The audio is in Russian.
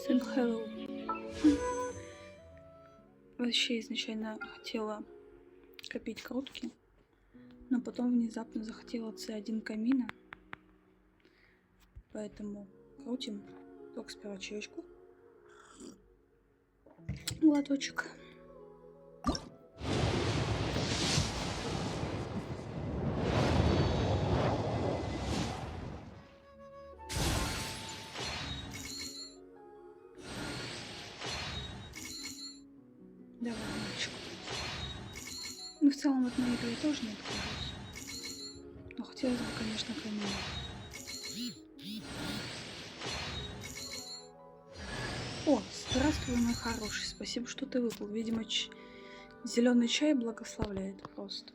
Saying hello. Вообще изначально хотела копить крутки, но потом внезапно захотела C1 камина, поэтому крутим. Только сперва чаечку. Глоточек. Давай, мальчик. Ну, в целом от моей игры тоже не откажусь. Но хотелось бы, конечно, камин. О, здравствуй, мой хороший. Спасибо, что ты выпал. Видимо, зеленый чай благословляет просто.